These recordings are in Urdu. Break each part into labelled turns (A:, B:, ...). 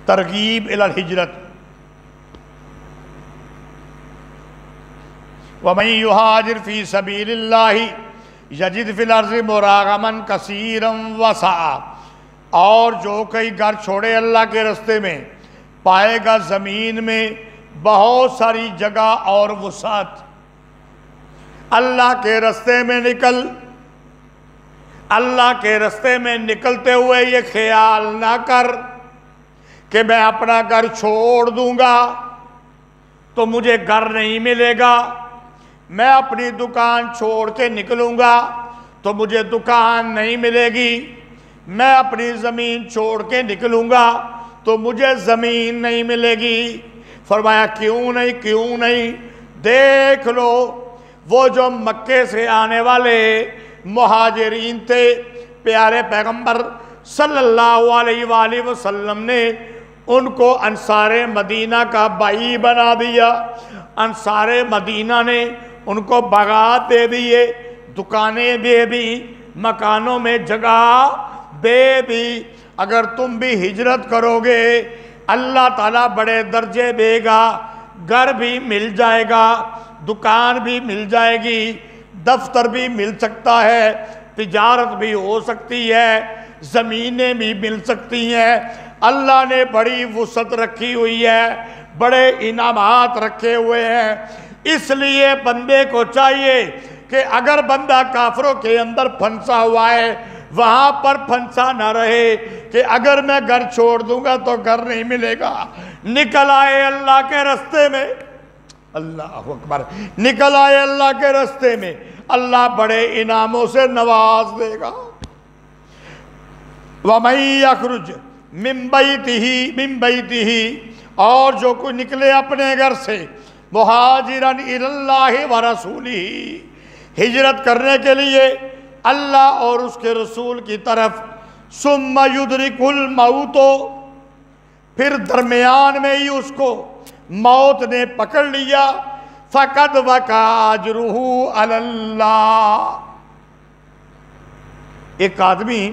A: ترغیب الی الہجرت. وَمَن يُهَاجِرْ فِي سَبِيلِ اللَّهِ يَجِدْ فِي الْأَرْضِ مُرَاغَمًا كَثِيرًا وَسَعًا. اور جو کئی گھر چھوڑے اللہ کے رستے میں پائے گا زمین میں بہت ساری جگہ اور وسعت. اللہ کے رستے میں اللہ کے رستے میں نکلتے ہوئے یہ خیال نہ کر کہ میں اپنا گھر چھوڑ دوں گا تو مجھے گھر نہیں ملے گا، میں اپنی دکان چھوڑ کے نکلوں گا تو مجھے دکان نہیں ملے گی، میں اپنی زمین چھوڑ کے نکلوں گا تو مجھے زمین نہیں ملے گی. فرمایا کیوں نہیں؟ دیکھ لو وہ جو مکے سے آنے والے مہاجرین تھے، پیارے پیغمبر صلی اللہ علیہ وآلہ وسلم نے ان کو انصار مدینہ کا بھائی بنا دیا. انصار مدینہ نے ان کو باغات دے دیے، دکانیں دے دی، مکانوں میں جگہ دے دی. اگر تم بھی ہجرت کرو گے اللہ تعالیٰ بڑے درجے دے گا، گھر بھی مل جائے گا، دکان بھی مل جائے گی، دفتر بھی مل سکتا ہے، تجارت بھی ہو سکتی ہے، زمینیں بھی مل سکتی ہیں. اللہ نے بڑی وسعت رکھی ہوئی ہے، بڑے انعامات رکھے ہوئے ہیں. اس لیے بندے کو چاہیے کہ اگر بندہ کافروں کے اندر پھنسا ہوا ہے وہاں پر پھنسا نہ رہے کہ اگر میں گھر چھوڑ دوں گا تو گھر نہیں ملے گا. نکل آئے اللہ کے رستے میں، اللہ اکبر، نکل آئے اللہ کے رستے میں، اللہ بڑے انعاموں سے نواز دے گا. وَمَن يَخْرُجْ مِن بَيْتِهِ، اور جو کوئی نکلے اپنے گھر سے مہاجراً الی اللہ ورسولہ، ہجرت کرنے کے لیے اللہ اور اس کے رسول کی طرف، ثم یدرکہ الموت، پھر درمیان میں ہی اس کو موت نے پکڑ لیا، فقد وقع اجرہ علی اللہ. ایک آدمی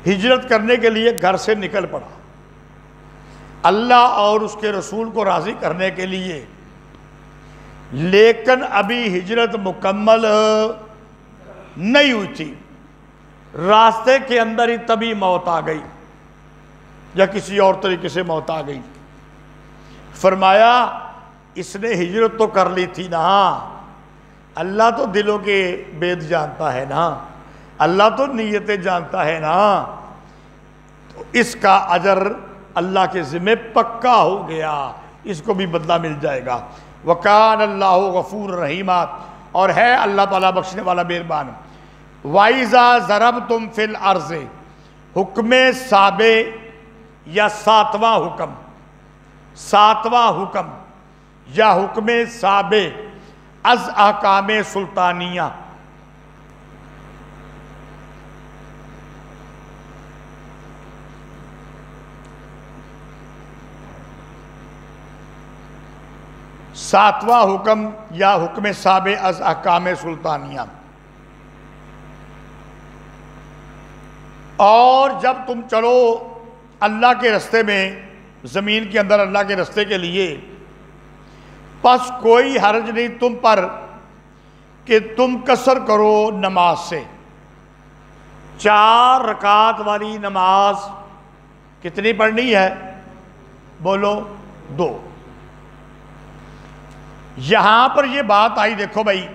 A: ہجرت کرنے کے لیے گھر سے نکل پڑا اللہ اور اس کے رسول کو راضی کرنے کے لیے، لیکن ابھی ہجرت مکمل نہیں ہوئی تھی، راستے کے اندر ہی تبھی موت آ گئی یا کسی اور طریقے سے موت آ گئی. فرمایا اس نے ہجرت تو کر لی تھی نا، اللہ تو دلوں کے بید جانتا ہے نا، اللہ تو نیتیں جانتا ہے نا، تو اس کا اجر اللہ کے ذمہ پکا ہو گیا، اس کو بھی بدلہ مل جائے گا. وَكَانَ اللَّهُ غَفُورٌ رَحِيمًا، اور ہے اللہ تعالیٰ بخشنے والا مہربان. وَإِذَا ضَرَبْتُمْ فِي الْأَرْضِ، حکم سابع یا ساتواں حکم یا حکم سابع از احکام سلطانیہ. ساتواں حکم یا حکم سابع از احکام سلطانیہ. اور جب تم چلو اللہ کے رستے میں، زمین کے اندر اللہ کے رستے کے لیے، پس کوئی حرج نہیں تم پر کہ تم قصر کرو نماز سے. 4 رکعت والی نماز کتنی پڑھنی ہے؟ بولو 2. یہاں پر یہ بات آئی، دیکھو بھائی،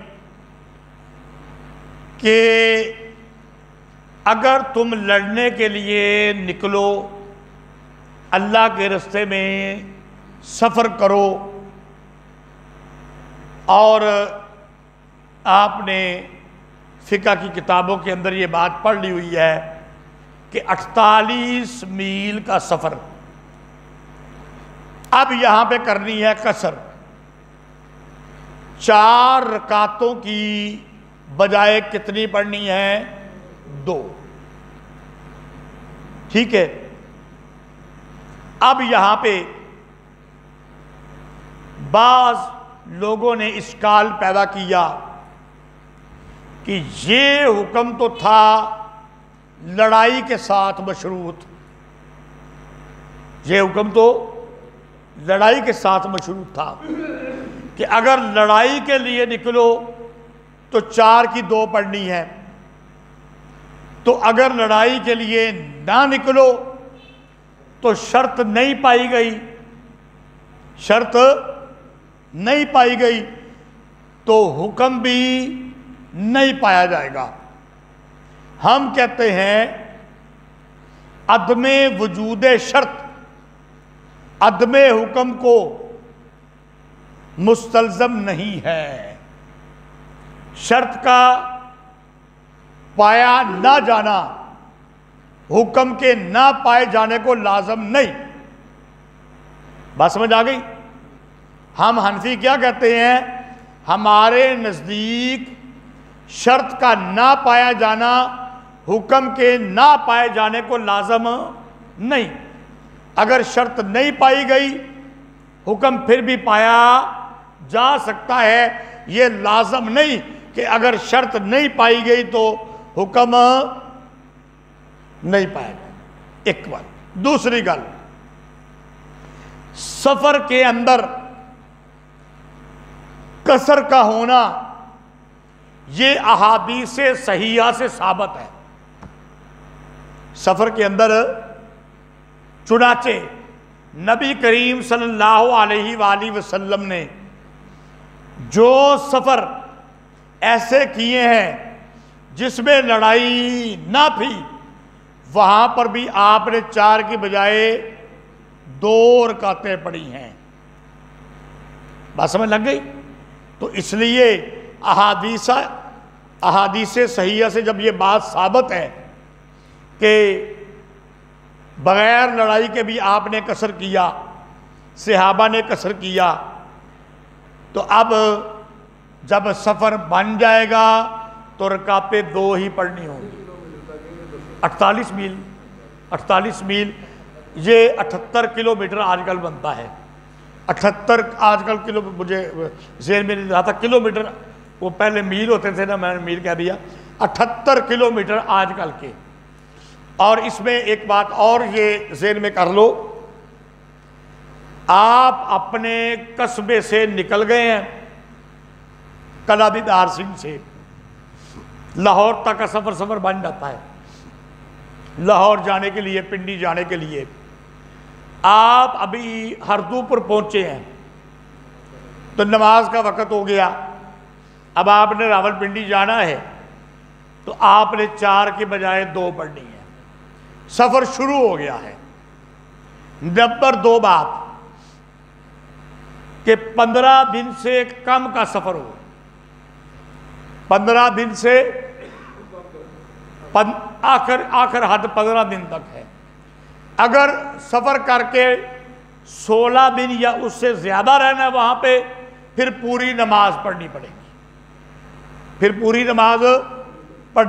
A: کہ اگر تم لڑنے کے لیے نکلو، اللہ کے رستے میں سفر کرو، اور آپ نے فقہ کی کتابوں کے اندر یہ بات پڑھ لی ہوئی ہے کہ 48 میل کا سفر اب یہاں پہ کرنی ہے قصر. 4 رکعتوں کی بجائے کتنی پڑھنی ہے؟ 2. ٹھیک ہے. اب یہاں پہ بعض لوگوں نے اشکال پیدا کیا کہ یہ حکم تو تھا لڑائی کے ساتھ مشروط، یہ حکم تو لڑائی کے ساتھ مشروط تھا کہ اگر لڑائی کے لیے نکلو تو 4 کی 2 پڑھنی ہے، تو اگر لڑائی کے لیے نہ نکلو تو شرط نہیں پائی گئی، شرط نہیں پائی گئی تو حکم بھی نہیں پایا جائے گا۔ ہم کہتے ہیں عدم وجود شرط عدم حکم کو مستلزم نہیں ہے، شرط کا پایا نہ جانا حکم کے نہ پائے جانے کو لازم نہیں۔ بات سمجھ آ گئی؟ ہم حنفی کیا کہتے ہیں؟ ہمارے نزدیک شرط کا نہ پایا جانا حکم کے نہ پائے جانے کو لازم نہیں۔ اگر شرط نہیں پائی گئی حکم پھر بھی پایا جا سکتا ہے، یہ لازم نہیں کہ اگر شرط نہیں پائی گئی تو حکم نہیں پائے گا۔ ایک بات۔ دوسری گل، سفر کے اندر قصر کا ہونا یہ احادیث صحیحہ سے ثابت ہے۔ سفر کے اندر چنانچہ نبی کریم صلی اللہ علیہ وآلہ وسلم نے جو سفر ایسے کیے ہیں جس میں لڑائی نہ تھی، وہاں پر بھی آپ نے 4 کی بجائے 2 رکعتیں پڑھی ہیں۔ بات سمجھ لگ گئی؟ تو اس لیے احادیث صحیحہ سے جب یہ بات ثابت ہے کہ بغیر لڑائی کے بھی آپ نے قصر کیا، صحابہ نے قصر کیا، تو اب جب سفر بن جائے گا تو رکعتیں 2 ہی پڑھنی ہوں گی۔ 48 میل یہ 78 کلومیٹر آج کل بنتا ہے۔ 78 آج کل کلو، مجھے ذہن میں نہیں رہا تھا کلومیٹر، وہ پہلے میل ہوتے تھے نا، میں نے میل کہہ دیا۔ 78 کلومیٹر آج کل کے۔ اور اس میں ایک بات اور یہ ذہن میں کر لو، آپ اپنے قصبے سے نکل گئے ہیں، کلابی دار سنگھ سے لاہور تک کا سفر بن جاتا ہے، لاہور جانے کے لیے، پنڈی جانے کے لیے۔ آپ ابھی ہردو پر پہنچے ہیں تو نماز کا وقت ہو گیا، اب آپ نے راول پنڈی جانا ہے تو آپ نے 4 کی بجائے 2 پڑھنی ہے۔ سفر شروع ہو گیا ہے۔ نمبر 2 بات کہ 15 دن سے کم کا سفر ہو، 15 دن سے آخر حد 15 دن تک ہے۔ اگر سفر کر کے 16 دن یا اس سے زیادہ رہنا ہے وہاں پہ، پھر پوری نماز پڑھنی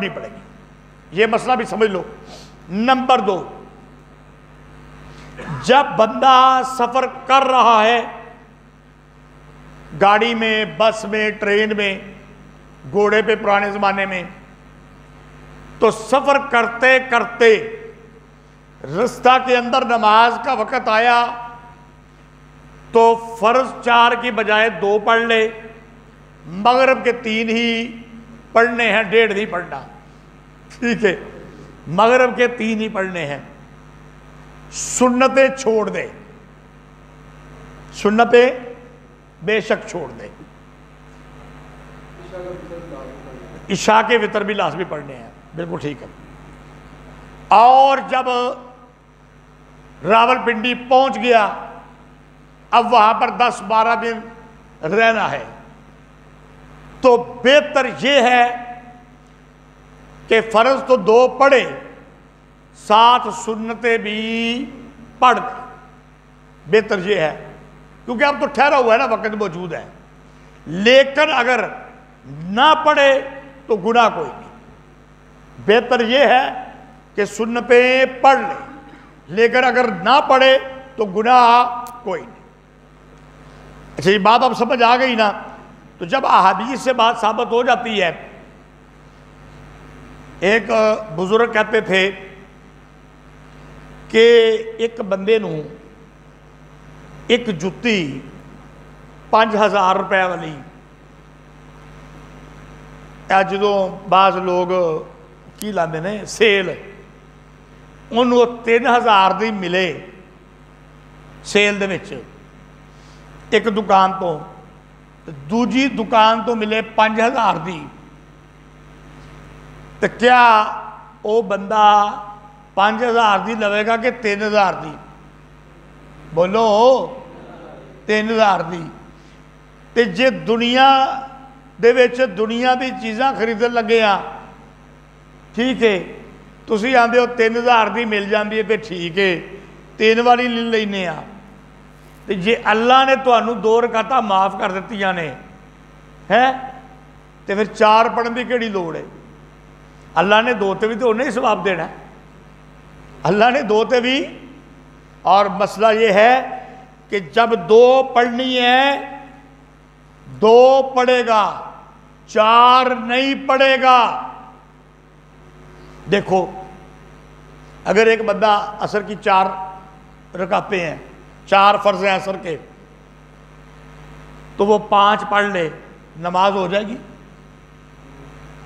A: پڑے گی، یہ مسئلہ بھی سمجھ لو۔ نمبر 2، جب بندہ سفر کر رہا ہے، گاڑی میں، بس میں، ٹرین میں، گھوڑے پہ پرانے زمانے میں، تو سفر کرتے کرتے رستہ کے اندر نماز کا وقت آیا تو فرض 4 کی بجائے 2 پڑھ لے، مغرب کے 3 ہی پڑھنے ہیں، 1.5 نہیں پڑھنا، ٹھیک ہے؟ مغرب کے 3 ہی پڑھنے ہیں، سنتیں چھوڑ دے، سنتیں بے شک چھوڑ دے، عشاء کے وتر بھی لازمی پڑھنے ہیں، بالکل ٹھیک ہے۔ اور جب راول پنڈی پہنچ گیا، اب وہاں پر 10-12 دن رہنا ہے، تو بہتر یہ ہے کہ فرض تو 2 پڑھے، ساتھ سنتیں بھی پڑھ دیں، بہتر یہ ہے، کیونکہ اب تو ٹھہرا ہوا ہے نا، وقت موجود ہے۔ لیکن اگر نہ پڑھے تو گناہ کوئی نہیں، بہتر یہ ہے کہ سنتیں پڑھ لیں، لیکن اگر نہ پڑھے تو گناہ کوئی نہیں۔ اچھا، یہ بات اب سمجھ آ گئی نا؟ تو جب احادیث سے بات ثابت ہو جاتی ہے، ایک بزرگ کہتے تھے کہ ایک بندے نوں ایک جتی 5000 روپے والی جدوں بعض لوگ کی لاندے نے سیل انہوں 3000 دی ملے سیل دے وچ ایک دکان تو دوجی دکان تو ملے 5000 دی، تو کیا وہ بندہ 5000 دی لوے گا کہ 3000 دی؟ بولو 3000 دی۔ تے جے دنیا دے وچ دنیا دی چیزاں خریدن لگے ہاں ٹھیک ہے، تسی آندے ہو 3000 دی مل جاندی ہے تے ٹھیک ہے 3 والی لے لینے ہاں، تے جے اللہ نے تو انہوں 2 رکعتاں معاف کر دیتیاں نے ہیں تے پھر 4 پڑھن دی کیڑی لوڑ ہے؟ اللہ نے 2 تے بھی تو انہیں ہی ثواب دینا ہے، اللہ نے 2 تے بھی۔ اور مسئلہ یہ ہے کہ جب 2 پڑھنی ہے 2 پڑھے گا 4 نہیں پڑھے گا۔ دیکھو اگر ایک بندہ عصر کی 4 رکعتیں ہیں، 4 فرض ہیں عصر کے، تو وہ 5 پڑھ لے، نماز ہو جائے گی؟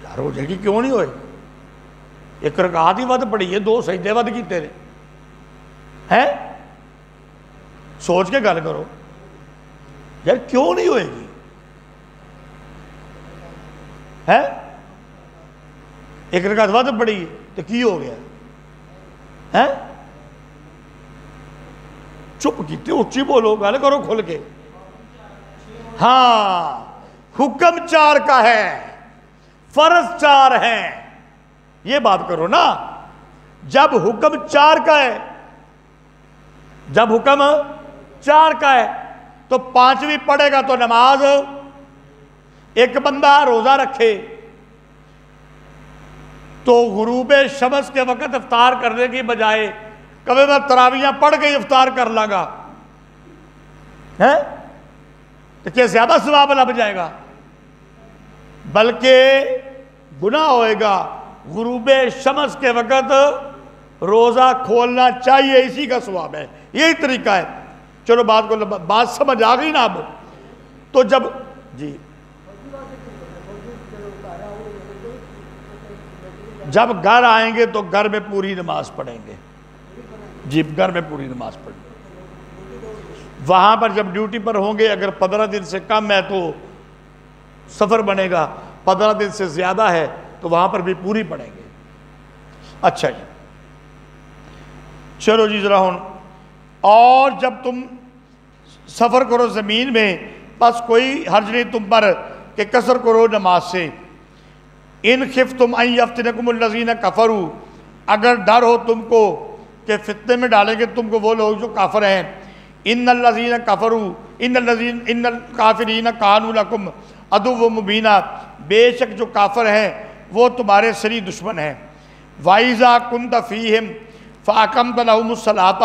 A: یار ہو جائے گی، کیوں نہیں ہوئے؟ 1 رکعت ہی ود پڑھی ہے، 2 سجدے ود کیتے نے ہیں، سوچ کے گل کرو یار کیوں نہیں ہوئے گی؟ ہے 1 رکعت ود پڑھی ہے تو کی ہو گیا ہے؟ چپ کیتے، اچھی بولو، گل کرو کھل کے۔ ہاں حکم 4 کا ہے، فرض 4 ہیں، یہ بات کرو نا۔ جب حکم 4 کا ہے، جب حکم 4 کا ہے تو 5ویں پڑھے گا تو نماز۔ ایک بندہ روزہ رکھے تو غروب شمس کے وقت افطار کرنے کی بجائے کبھی میں تراویحاں پڑھ کے افطار کر لاں گا تو کیا زیادہ ثواب لب جائے گا؟ بلکہ گناہ ہوئے گا۔ غروب شمس کے وقت روزہ کھولنا چاہیے، اسی کا ثواب ہے، یہی طریقہ ہے۔ چلو بات سمجھ آ گئی نا اب؟ تو جب جی جب گھر آئیں گے تو گھر میں پوری نماز پڑھیں گے، جی گھر میں پوری نماز پڑھیں گے۔ وہاں پر جب ڈیوٹی پر ہوں گے اگر 15 دن سے کم ہے تو سفر بنے گا، 15 دن سے زیادہ ہے تو وہاں پر بھی پوری پڑھیں گے۔ اچھا جی چلو جی ذرا ہوں، اور جب تم سفر کرو زمین میں بس کوئی حرج نہیں تم پر کہ قصر کرو نماز سے۔ ان خفتم ان یفتنکم الذین کفروا، اگر ڈر ہو تم کو کہ فتنے میں ڈالیں گے تم کو وہ لوگ جو کافر ہیں۔ ان الذین کفروا ان الکافرین کانوا لکم عدو مبینا، بے شک جو کافر ہیں وہ تمہارے سری دشمن ہیں۔ وَإِذَا كُنْتَ فِيهِمْ فَأَقَمْتَ لَهُمُ الصَّلَاةَ،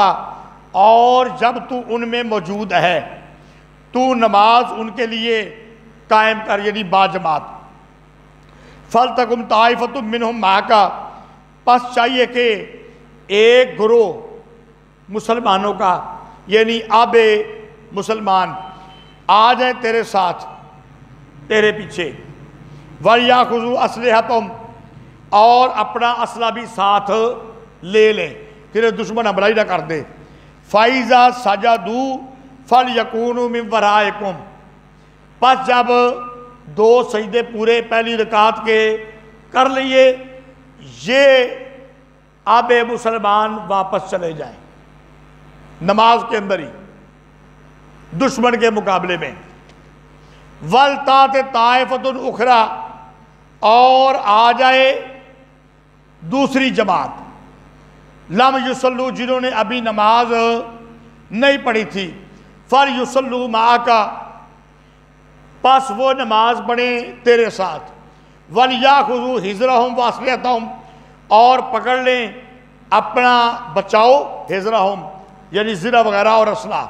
A: اور جب تو ان میں موجود ہے تو نماز ان کے لیے قائم کر، یعنی باجماعت۔ فَلْتَقُمْ طَائِفَةٌ مِّنْهُمْ مَعَكَ، پس چاہیے کہ ایک گروہ مسلمانوں کا، یعنی آب مسلمان آ جائیں تیرے ساتھ، تیرے پیچھے۔ وَلْيَأْخُذُوا أَسْلِحَتَهُمْ، اور اپنا اسلحہ بھی ساتھ لے لیں، پھر دشمن حملہ ہی نہ کر دے۔ فَإِذَا سَجَدُوا فَلْيَكُونُوا مِنْ وَرَائِكُمْ، پس جب 2 سجدے پورے پہلی رکعت کے کر لیے، یہ آب مسلمان واپس چلے جائیں نماز کے اندر ہی دشمن کے مقابلے میں۔ وَلْتَأْتِ طَائِفَةٌ أُخْرَىٰ، اور آ جائے دوسری جماعت، لم یصلوا، جنہوں نے ابھی نماز نہیں پڑھی تھی، فَلْيُصَلُّوا مَعَكَ، پس وہ نماز پڑھیں تیرے ساتھ۔ وَلْيَأْخُذُوا حِذْرَهُمْ وَأَسْلِحَتَهُمْ، اور پکڑ لیں اپنا بچاؤ، حِذْرَهُمْ یعنی زرہ وغیرہ اور اسلحہ۔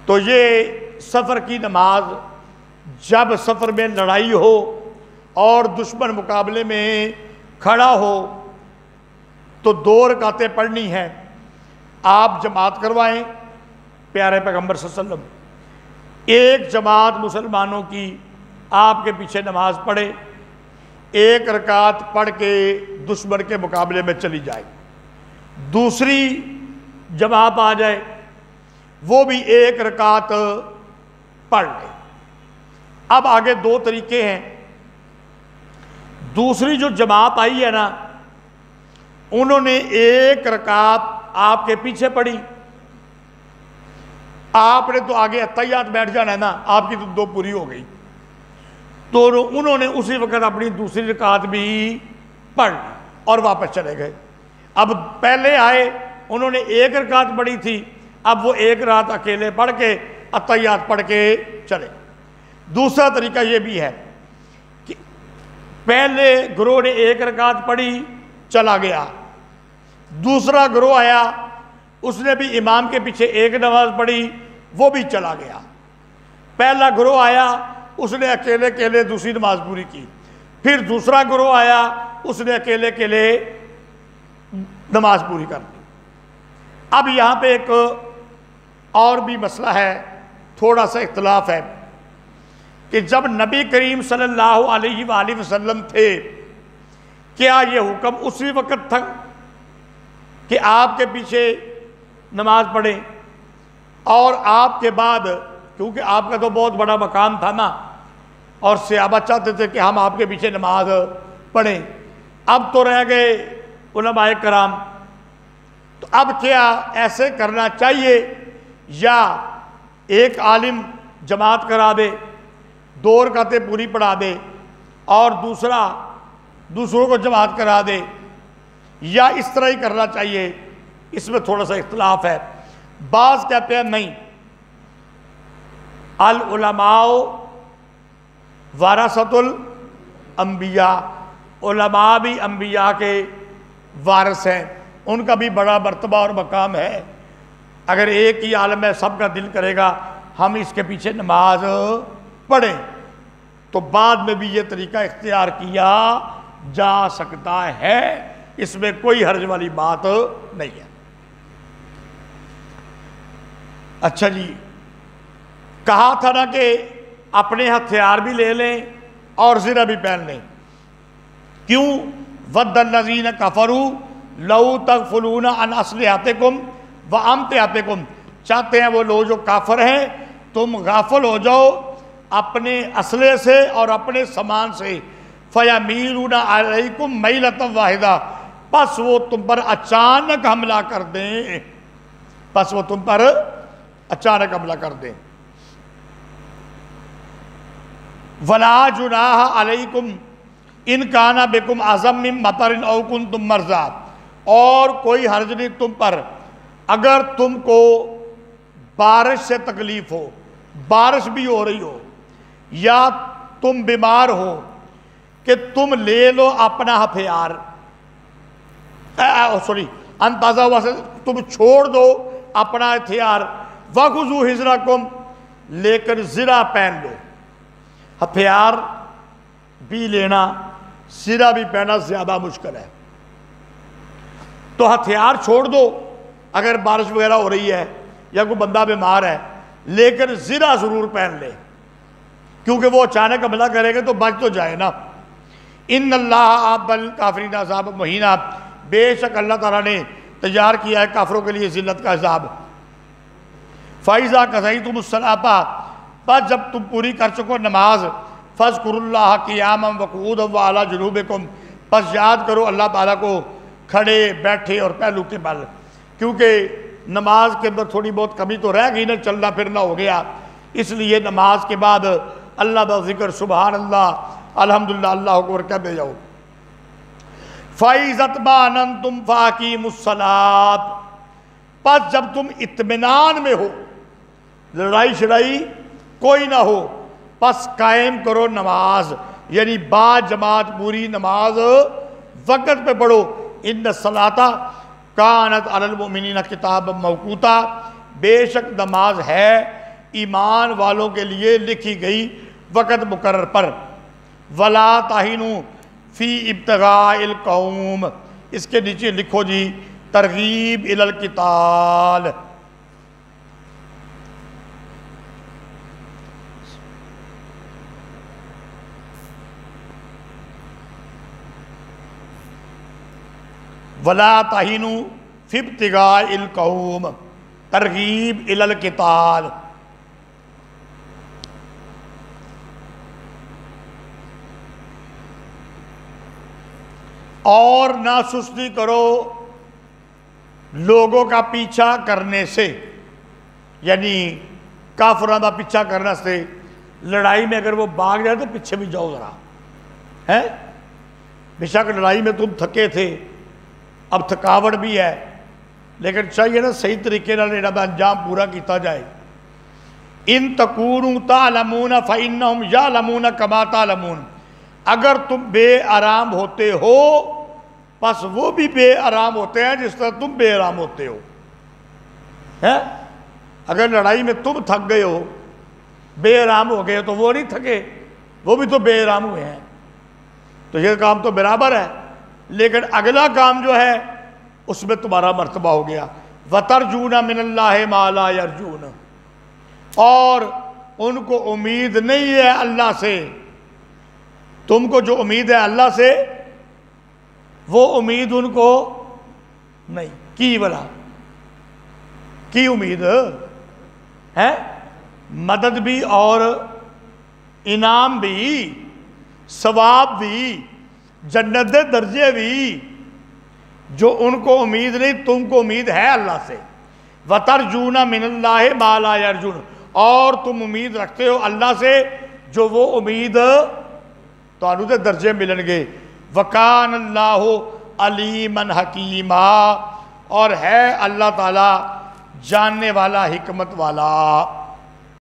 A: تو یہ سفر کی نماز، جب سفر میں لڑائی ہو اور دشمن مقابلے میں کھڑا ہو تو 2 رکعتیں پڑھنی ہیں، آپ جماعت کروائیں پیارے پیغمبر صلی اللہ علیہ وسلم ایک جماعت مسلمانوں کی آپ کے پیچھے نماز پڑھے، ایک رکعت پڑھ کے دشمن کے مقابلے میں چلی جائے، دوسری جماعت آ جائے وہ بھی ایک رکعت پڑھ لے۔ اب آگے دو طریقے ہیں۔ دوسری جو جماعت آئی ہے نا، انہوں نے ایک رکعت آپ کے پیچھے پڑھی، آپ نے تو آگے اتحیات بیٹھ جانا ہے نا، آپ کی تو دو پوری ہو گئی، تو انہوں نے اسی وقت اپنی دوسری رکعت بھی پڑھ لی اور واپس چلے گئے۔ اب پہلے آئے انہوں نے ایک رکعت پڑھی تھی، اب وہ ایک رکعت اکیلے پڑھ کے اتحیات پڑھ کے چلے۔ دوسرا طریقہ یہ بھی ہے کہ پہلے گروہ نے ایک رکعت پڑھی چلا گیا، دوسرا گروہ آیا اس نے بھی امام کے پیچھے ایک نماز پڑھی وہ بھی چلا گیا، پہلا گروہ آیا اس نے اکیلے اکیلے دوسری نماز پوری کی، پھر دوسرا گروہ آیا اس نے اکیلے اکیلے نماز پوری کر دی۔ اب یہاں پہ ایک اور بھی مسئلہ ہے، تھوڑا سا اختلاف ہے کہ جب نبی کریم صلی اللہ علیہ وآلہ وسلم تھے، کیا یہ حکم اسی وقت تھا کہ آپ کے پیچھے نماز پڑھیں، اور آپ کے بعد کیونکہ آپ کا تو بہت بڑا مقام تھا نا، اور صحابہ چاہتے تھے کہ ہم آپ کے پیچھے نماز پڑھیں، اب تو رہ گئے علماء کرام، تو اب کیا ایسے کرنا چاہیے یا ایک عالم جماعت کرا دے، دو رکعتیں پوری پڑھا دے اور دوسروں کو جماعت کرا دے، یا اس طرح ہی کرنا چاہیے؟ اس میں تھوڑا سا اختلاف ہے۔ بعض کہتے ہیں نہیں، العلماء ورثۃ الانبیاء، علماء بھی انبیاء کے وارث ہیں، ان کا بھی بڑا مرتبہ اور مقام ہے۔ اگر ایک ہی عالم ہے سب کا دل کرے گا ہم اس کے پیچھے نماز پڑھیں، تو بعد میں بھی یہ طریقہ اختیار کیا جا سکتا ہے، اس میں کوئی حرج والی بات نہیں ہے۔ اچھا جی، کہا تھا نا کہ اپنے ہتھیار بھی لے لیں اور زرہ بھی پہن لیں، کیوں؟ وَدَّ الَّذِينَ كَفَرُوا لَوْ تَغْفُلُونَ عَنْ أَسْلِحَتِكُمْ وَأَمْتِعَتِكُمْ، چاہتے ہیں وہ لوگ جو کافر ہیں تم غافل ہو جاؤ اپنے اسلحے سے اور اپنے سامان سے، فَيَمِيلُونَ عَلَيْكُمْ مَيْلَةً وَاحِدَةً، پس وہ تم پر اچانک حملہ کر دیں، وَلَا جُنَاحَ عَلَيْكُمْ إِنْ كَانَ بِكُمْ أَذًى مِّن مَطَرٍ أَوْ كُنْتُمْ مَرْضَىٰ، اور کوئی حرج نہیں تم پر اگر تم کو بارش سے تکلیف ہو، بارش بھی ہو رہی ہو، یا تم بیمار ہو کہ تم لے لو اپنا ہتھیار، انتازہ ہوا سے تم چھوڑ دو اپنا ہتھیار، وَخُذُوا حِذْرَكُمْ، لیکن زرہ پہن لو۔ ہتھیار بھی لینا، زرہ بھی پہننا زیادہ مشکل ہے، تو ہتھیار چھوڑ دو اگر بارش وغیرہ ہو رہی ہے یا کوئی بندہ بیمار ہے، لیکن زرہ ضرور پہن لے، کیونکہ وہ اچانک حملہ کرے گا تو بچ تو جائے نا۔ ان اللہ اعد للکافرین عذابا مہینا، بے شک اللہ تعالیٰ نے تیار کیا ہے کافروں کے لیے ذلت کا عذاب۔ فَإِذَا قَضَيْتُمُ الصَّلَاةَ، بس جب تم پوری کر چکو نماز، فَاذْكُرُوا اللَّهَ قِيَامًا وَقُعُودًا وَعَلَىٰ جُنُوبِكُمْ، بس یاد کرو اللہ تعالیٰ کو کھڑے بیٹھے اور پہلو کے بل، کیونکہ نماز کے اندر تھوڑی بہت کمی تو رہ گئی نا، چلنا پھرنا ہو گیا، اس لیے نماز کے بعد اللہ کا ذکر سبحان اللہ الحمدللہ اللہ اکبر کہتے جاؤ۔ فَإِذَا اطْمَأْنَنْتُمْ فَأَقِیمُوا الصَّلَاةَ، پس جب تم اطمینان میں ہو، لڑائی شڑائی کوئی نہ ہو، پس قائم کرو نماز، یعنی با جماعت پوری نماز وقت پہ پڑھو۔ ان الصلاۃ کانت علی المؤمنین کتابا موقوتا، بے شک نماز ہے ایمان والوں کے لیے لکھی گئی وقت مقرر پر۔ ولا تہنوا فی ابتغاء القوم، اس کے نیچے لکھو جی ترغیب الی القتال، ولا تہنوا فی ابتغاء القوم، ترغیب الی القتال۔ اور نہ سستی کرو لوگوں کا پیچھا کرنے سے، یعنی کافروں کا پیچھا کرنے سے۔ لڑائی میں اگر وہ بھاگ جائے تو پیچھے بھی جاؤ ذرا، ہے بے شک لڑائی میں تم تھکے تھے، اب تھکاوٹ بھی ہے، لیکن چاہیے نا صحیح طریقے نال انجام پورا کیتا جائے۔ ان تکونوا تعلمون فإنہم یعلمون کما تعلمون، اگر تم بے آرام ہوتے ہو پس وہ بھی بے آرام ہوتے ہیں جس طرح تم بے آرام ہوتے ہو۔ اگر لڑائی میں تم تھک گئے ہو، بے آرام ہو گئے تو وہ نہیں تھکے، وہ بھی تو بے آرام ہوئے ہیں، تو یہ کام تو برابر ہے۔ لیکن اگلا کام جو ہے اس میں تمہارا مرتبہ ہو گیا۔ وَتَرْجُونَ مِنَ اللَّهِ مَا لَا يَرْجُونَ، اور ان کو امید نہیں ہے اللہ سے، تم کو جو امید ہے اللہ سے وہ امید ان کو نہیں کی، بلا کی امید ہے، مدد بھی اور انعام بھی، ثواب بھی، جنت دے درجے بھی، جو ان کو امید نہیں تم کو امید ہے اللہ سے۔ وَتَرْجُونَ مِنَ اللَّهِ مَا لَا يَرْجُونَ، اور تم امید رکھتے ہو اللہ سے جو وہ امید تانوں دے درجے ملن گے۔ وَكَانَ اللَّهُ عَلِيمًا حَكِيمًا، اور ہے اللہ تعالیٰ جاننے والا، حکمت والا۔